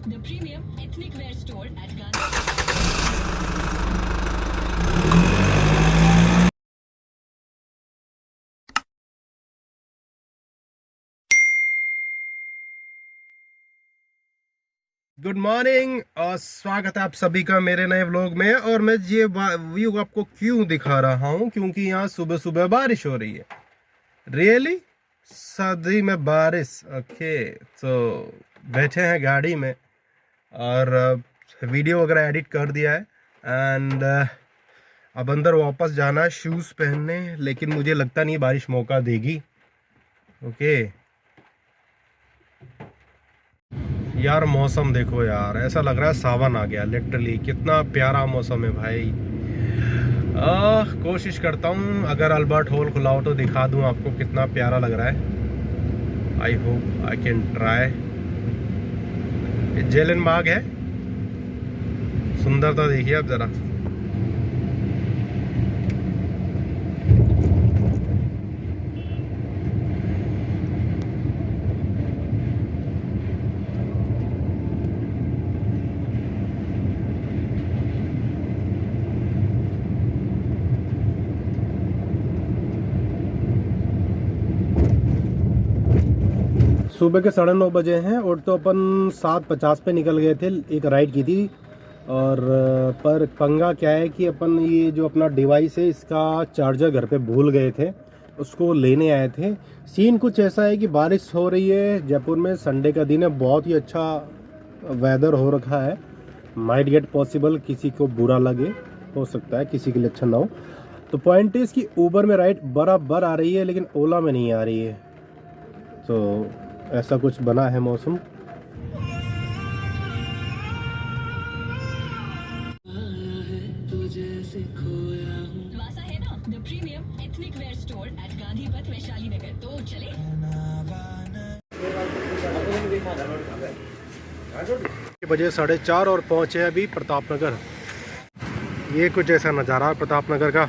the premium ethnic wear store at Gandhi. Good morning और स्वागत है आप सभी का मेरे नए व्लॉग में। और मैं ये व्यू आपको क्यों दिखा रहा हूँ, क्योंकि यहाँ सुबह सुबह बारिश हो रही है। रियली सर्दी में बारिश। ओके, तो बैठे हैं गाड़ी में और वीडियो वगैरह एडिट कर दिया है। एंड अब अंदर वापस जाना है शूज़ पहनने, लेकिन मुझे लगता नहीं बारिश मौका देगी। ओके यार, मौसम देखो यार, ऐसा लग रहा है सावन आ गया। लिटरली कितना प्यारा मौसम है भाई। कोशिश करता हूँ अगर अल्बर्ट हॉल खुला हो तो दिखा दूँ आपको कितना प्यारा लग रहा है। I hope I can try. जेलन बाग है, सुंदरता देखिए आप ज़रा। सुबह के 9:30 बजे हैं और तो अपन 7:50 पे निकल गए थे, एक राइड की थी। और पर पंगा क्या है कि अपन ये जो अपना डिवाइस है इसका चार्जर घर पे भूल गए थे, उसको लेने आए थे। सीन कुछ ऐसा है कि बारिश हो रही है जयपुर में, संडे का दिन है, बहुत ही अच्छा वेदर हो रखा है। माइट गेट पॉसिबल किसी को बुरा लगे, हो सकता है किसी के लिए अच्छा ना हो। तो पॉइंट इज़ कि ऊबर में राइड बराबर आ रही है लेकिन ओला में नहीं आ रही है। तो ऐसा कुछ बना है मौसम। वासा है ना, the premium ethnic wear store at Gandhi पथ वैशाली नगर। तो चले। बजे 4:30 और पहुंचे अभी प्रतापनगर। ये कुछ ऐसा नज़ारा है प्रतापनगर का।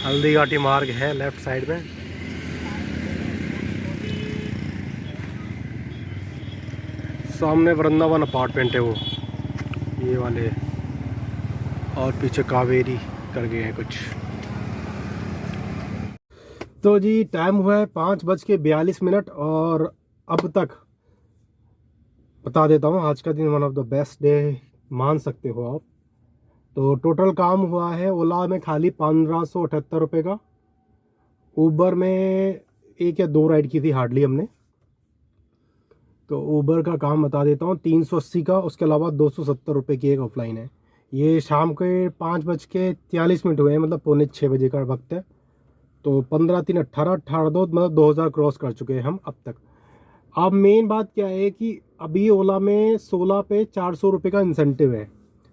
हल्दी घाटी मार्ग है लेफ्ट साइड में। सामने वृंदावन अपार्टमेंट है वो, ये वाले, और पीछे कावेरी कर गए हैं कुछ। तो जी टाइम हुआ है 5:42 और अब तक बता देता हूँ आज का दिन one of the best day मान सकते हो आप। तो टोटल काम हुआ है ओला में खाली 1578 रुपये का। ऊबर में एक या दो राइड की थी हार्डली हमने। तो ऊबर का काम बता देता हूँ 380 का, उसके अलावा 270 रुपये की एक ऑफलाइन है। ये शाम के 5:43 हुए हैं, मतलब 5:45 का वक्त है। तो 15 3 18 18 2 मतलब 2000 क्रॉस कर चुके हैं हम अब तक। अब मेन बात क्या है कि अभी ओला में 16 पे 400 रुपये का इंसेंटिव है,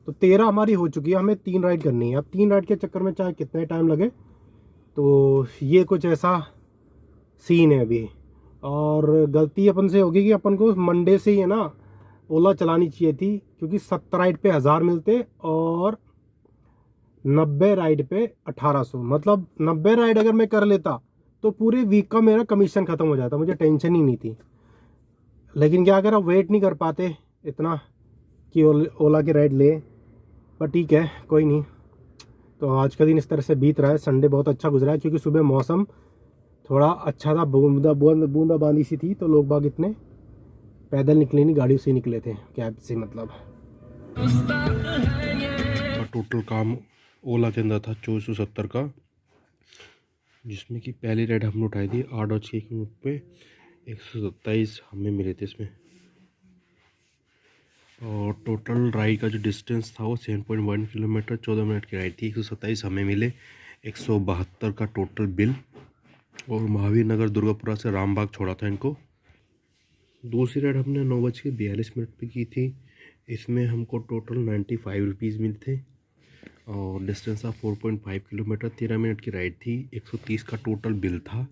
तो 13 हमारी हो चुकी है। हमें 3 राइड करनी है। अब 3 राइड के चक्कर में चाहे कितने टाइम लगे, तो ये कुछ ऐसा सीन है अभी। और गलती अपन से होगी कि अपन को मंडे से ही है ना ओला चलानी चाहिए थी, क्योंकि 70 राइड पे 1000 मिलते और 90 राइड पे 1800। मतलब 90 राइड अगर मैं कर लेता तो पूरे वीक का मेरा कमीशन ख़त्म हो जाता, मुझे टेंशन ही नहीं थी। लेकिन क्या करा, वेट नहीं कर पाते इतना कि ओला की राइड ले। पर ठीक है, कोई नहीं। तो आज का दिन इस तरह से बीत रहा है। संडे बहुत अच्छा गुजरा है, क्योंकि सुबह मौसम थोड़ा अच्छा था, बूंदा बांदी सी थी, तो लोग बाग इतने पैदल निकले नहीं, गाड़ी से निकले थे, कैब से मतलब। टोटल काम ओला के अंदर था 470 का, जिसमें कि पहली राइड हमने उठाई थी 8:06 पे 127 हमें मिले थे इसमें। और टोटल राइड का जो डिस्टेंस था वो 7.1 किलोमीटर, 14 मिनट की राइड थी। 127 हमें मिले, 172 का टोटल बिल। और महावीर नगर दुर्गापुरा से रामबाग छोड़ा था इनको। दूसरी राइड हमने 9:42 पे की थी। इसमें हमको टोटल 95 रुपीज़ मिले थे और डिस्टेंस था 4.5 किलोमीटर, 13 मिनट की राइड थी। 130 का टोटल बिल था।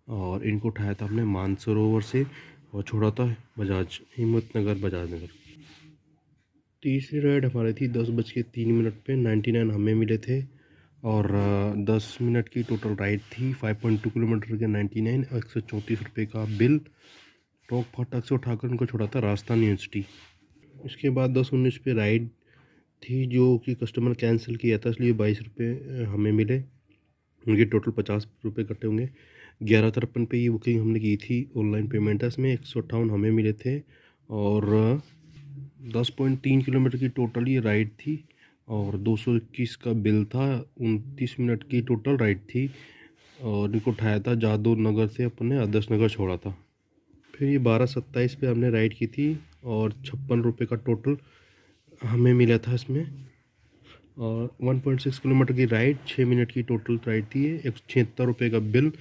और इनको उठाया था हमने मानसरोवर से और छोड़ा था बजाज हिम्मतनगर बजाज नगर। तीसरी राइड हमारी थी 10:03 पे, 99 हमें मिले थे। और 10 मिनट की टोटल राइड थी। 5.2 किलोमीटर के 99 और 134 रुपये का बिल। टोंक फाटक से उठाकर उनको छोड़ा था राजस्थान यूनिवर्सिटी। इसके बाद 10:19 पे राइड थी जो कि कस्टमर कैंसिल किया था, इसलिए 22 रुपये हमें मिले। उनके टोटल 50 रुपये कटे होंगे। 11:53 पे ये बुकिंग हमने की थी, ऑनलाइन पेमेंट है इसमें। 158 हमें मिले थे और 10.3 किलोमीटर की टोटल ये राइड थी और 221 का बिल था। 29 मिनट की टोटल राइड थी और इनको उठाया था जादू नगर से अपने आदर्श नगर छोड़ा था। फिर ये 12:27 पे हमने राइड की थी और 56 रुपये का टोटल हमें मिला था इसमें। और 1.6 किलोमीटर की राइड, 6 मिनट की टोटल राइड थी। 176 रुपये का बिल,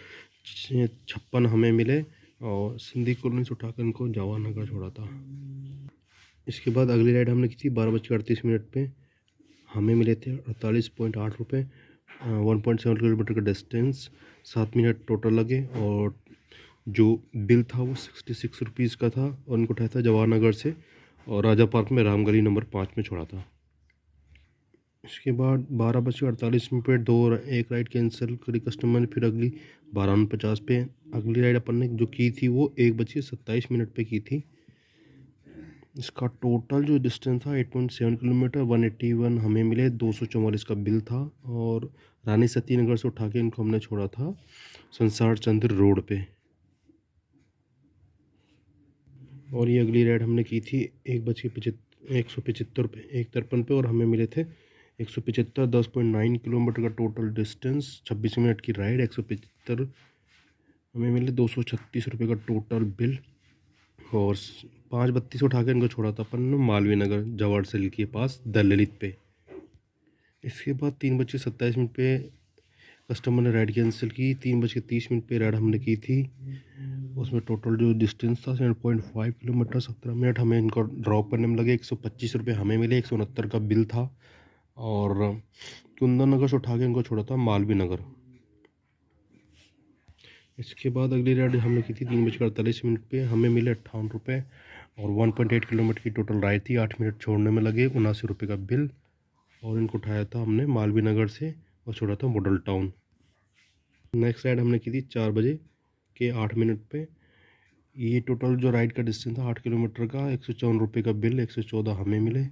56 हमें मिले और सिंधी कॉलोनी से उठाकर इनको जवाहर नगर छोड़ा था। इसके बाद अगली राइड हमने की थी 12:38 पे, हमें मिले थे 48.8 रुपये। 1.7 किलोमीटर का डिस्टेंस, 7 मिनट टोटल लगे और जो बिल था वो 66 रुपीज़ का था और इनको उठाया था जवाहर नगर से और राजा पार्क में रामगली नंबर 5 में छोड़ा था। इसके बाद 12:48 पे एक राइड कैंसिल करी कस्टमर ने। फिर अगली 12:49 पे अगली राइड अपन ने जो की थी वो 1:27 पे की थी। इसका टोटल जो डिस्टेंस था 8.7 किलोमीटर, 181 हमें मिले, 244 का बिल था और रानी सती नगर से उठा के इनको हमने छोड़ा था संसार चंद्र रोड पे। और ये अगली राइड हमने की थी 1:75 पे 1:53 पे और हमें मिले थे 175। 10.9 किलोमीटर का टोटल डिस्टेंस, 26 मिनट की राइड, 175 हमें मिले, 236 रुपये का टोटल बिल और 5:32 उठा के इनको छोड़ा था अपन ने मालवीय नगर जवाहर सेल के पास दललित पे। इसके बाद 3:27 पे कस्टमर ने राइड कैंसिल की। 3:30 पे राइड हमने की थी, उसमें टोटल जो डिस्टेंस था 7.5 किलोमीटर, 17 मिनट हमें इनको ड्रॉप करने में लगे। 125 रुपये हमें मिले, 169 का बिल था और कुंदन नगर से उठा के इनको छोड़ा था मालवीय नगर। इसके बाद अगली राइड हमने की थी 3:48 पे, हमें मिले 58 रुपये और 1.8 किलोमीटर की टोटल राइड थी। 8 मिनट छोड़ने में लगे, 79 रुपये का बिल और इनको उठाया था हमने मालवीय नगर से और छोड़ा था मॉडल टाउन। नेक्स्ट राइड हमने की थी 4 बजे के 8 मिनट पे। ये टोटल जो राइड का डिस्टेंस था 8 किलोमीटर का, 154 रुपये का बिल, 114 हमें मिले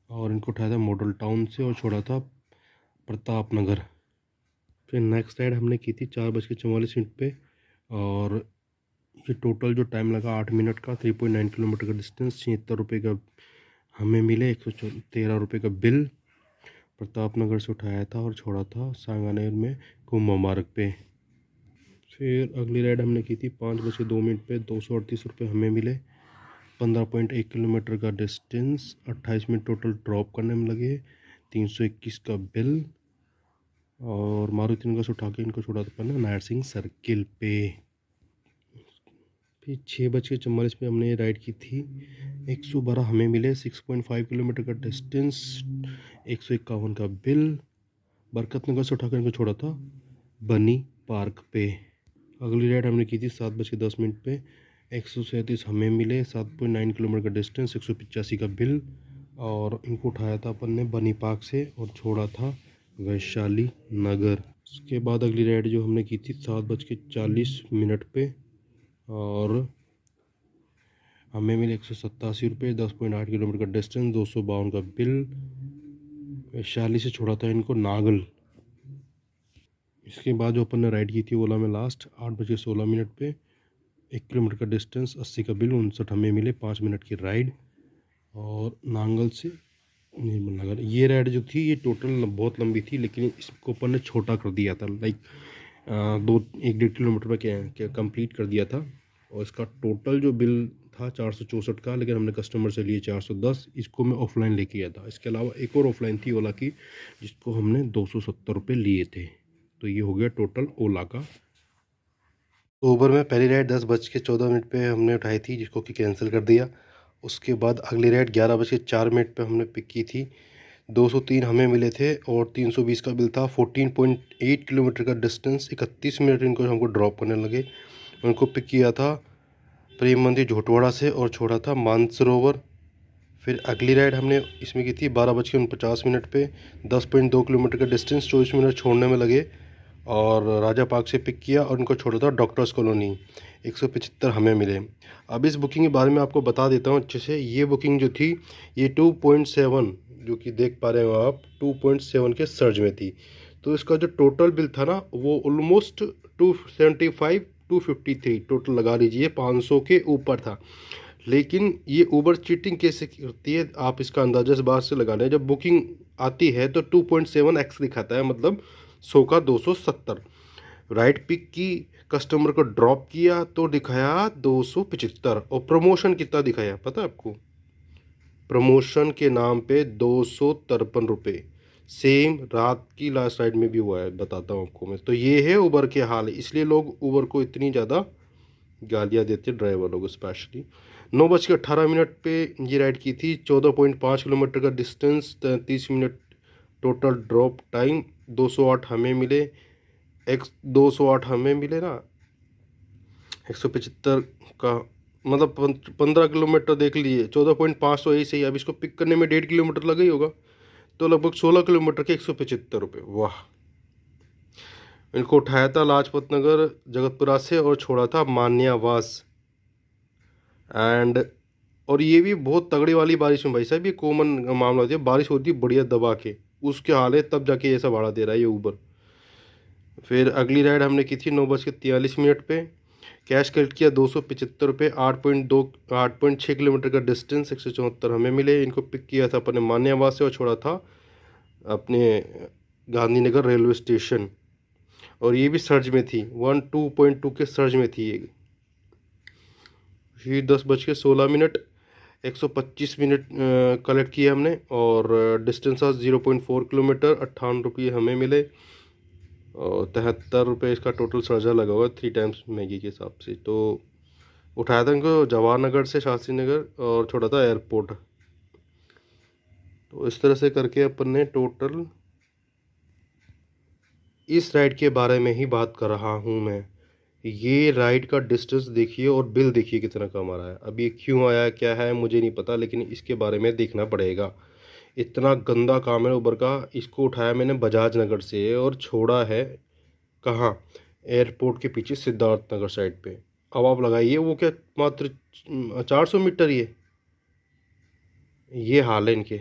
और इनको उठाया था मॉडल टाउन से और छोड़ा था प्रताप नगर। फिर नेक्स्ट राइड हमने की थी 4:44 पे और ये टोटल जो टाइम लगा 8 मिनट का, 3.9 किलोमीटर का डिस्टेंस, 76 रुपये का हमें मिले, 113 रुपये का बिल। प्रताप नगर से उठाया था और छोड़ा था सांगानेर में कुंभ मार्ग पे। फिर अगली राइड हमने की थी 5:02 पे, 238 रुपये हमें मिले, 15.1 किलोमीटर का डिस्टेंस, 28 मिनट टोटल ड्रॉप करने में लगे, 321 का बिल और मारुति नगर से उठा के इनको छोड़ा था नायर सिंह सर्किल पे। फिर 6:44 पे हमने राइड की थी, 112 हमें मिले, 6.5 किलोमीटर का डिस्टेंस, 151 का बिल। बरकत नगर से उठाकर इनको छोड़ा था बनी पार्क पे। अगली राइड हमने की थी 7:10 पे, 137 हमें मिले, 7.9 किलोमीटर का डिस्टेंस, 185 का बिल और इनको उठाया था अपन ने बनी पार्क से और छोड़ा था वैशाली नगर। उसके बाद अगली राइड जो हमने की थी 7:40 पे और हमें मिले 187 रुपये, 10.8 किलोमीटर का डिस्टेंस, 252 का बिल। वैशाली से छोड़ा था इनको नागल। इसके बाद जो अपन ने राइड की थी ओला में लास्ट 8:16 पे, 1 किलोमीटर का डिस्टेंस, 80 का बिल, 59 हमें मिले, 5 मिनट की राइड और नांगल से निर्मल नगर। ये राइड जो थी ये टोटल बहुत लंबी थी लेकिन इसको अपन ने छोटा कर दिया था, लाइक 1.5 किलोमीटर में क्या कंप्लीट कर दिया था और इसका टोटल जो बिल था 464 का, लेकिन हमने कस्टमर से लिए 410। इसको मैं ऑफलाइन लेके आया था। इसके अलावा एक और ऑफलाइन थी ओला की जिसको हमने 270 रुपये लिए थे। तो ये हो गया टोटल ओला का। ओबर में पहली राइड 10:14 पे हमने उठाई थी जिसको कि कैंसिल कर दिया। उसके बाद अगली राइड 11:04 पे हमने पिक की थी, 203 हमें मिले थे और 320 का बिल था। 14.8 किलोमीटर का डिस्टेंस, 31 मिनट इनको हमको ड्रॉप करने लगे। उनको पिक किया था प्रेम मंदिर झोटवाड़ा से और छोड़ा था मानसरोवर। फिर अगली राइड हमने इसमें की थी 12:49 पे, 10.2 किलोमीटर का डिस्टेंस, 24 मिनट छोड़ने में लगे और राजा पार्क से पिक किया और इनको छोड़ा था डॉक्टर्स कॉलोनी। 175 हमें मिले। अब इस बुकिंग के बारे में आपको बता देता हूँ अच्छे से। ये बुकिंग जो थी ये 2.7 जो कि देख पा रहे हो आप 2.7 के सर्ज में थी। तो इसका जो टोटल बिल था ना वो ऑलमोस्ट 275 253 टोटल लगा लीजिए, 500 के ऊपर था। लेकिन ये ऊबर चीटिंग कैसे करती है आप इसका अंदाजा इस बात से लगा लें, जब बुकिंग आती है तो 2.7x दिखाता है, मतलब 100 का 270। राइड पिक की, कस्टमर को ड्रॉप किया तो दिखाया 275। और प्रमोशन कितना दिखाया पता है आपको? प्रमोशन के नाम पे 253 रुपये। सेम रात की लास्ट राइड में भी हुआ है, बताता हूँ आपको मैं। तो ये है उबर के हाल, इसलिए लोग उबर को इतनी ज़्यादा गालियाँ देते ड्राइवर लोग स्पेशली। 9:18 पे ये राइड की थी। 14.5 किलोमीटर का distance, 33 minute total drop time. 208 हमें मिले। 208 हमें मिले ना, 175 का मतलब 15 किलोमीटर देख लिए। 14.5 तो यही सही। अब इसको पिक करने में 1.5 किलोमीटर लगा ही होगा, तो लगभग 16 किलोमीटर के 175 रुपये। वाह। इनको उठाया था लाजपत नगर जगतपुरा से और छोड़ा था मान्यावास। एंड और ये भी बहुत तगड़ी वाली बारिश में भाई साहब, ये कॉमन मामला होती है, बारिश होती है बढ़िया दबा के, उसके हाल है तब जाके ऐसा भाड़ा दे रहा है ये ऊबर। फिर अगली राइड हमने की थी 9:43 पे। कैश कलेक्ट किया 275 रुपये। 8.6 किलोमीटर का डिस्टेंस, 174 हमें मिले। इनको पिक किया था अपने मान्यावास से और छोड़ा था अपने गांधीनगर रेलवे स्टेशन। और ये भी सर्ज में थी, 2.2 के सर्ज में थी ये। फिर 10:16, 125 मिनट कलेक्ट किए हमने और डिस्टेंस था 0.4 किलोमीटर। 58 रुपये हमें मिले और 73 रुपये इसका टोटल सर्जा लगा हुआ 3 टाइम्स मैगी के हिसाब से। तो उठाया था इनको जवाहर नगर से शास्त्री नगर और छोड़ा था एयरपोर्ट। तो इस तरह से करके अपन ने टोटल इस राइड के बारे में ही बात कर रहा हूँ मैं। ये राइड का डिस्टेंस देखिए और बिल देखिए कितना कम आ रहा है। अब ये क्यों आया क्या है मुझे नहीं पता, लेकिन इसके बारे में देखना पड़ेगा। इतना गंदा काम है उबर का। इसको उठाया मैंने बजाज नगर से और छोड़ा है कहाँ? एयरपोर्ट के पीछे सिद्धार्थ नगर साइड पे। अब आप लगाइए वो क्या मात्र 400 मीटर ये हाल है इनके।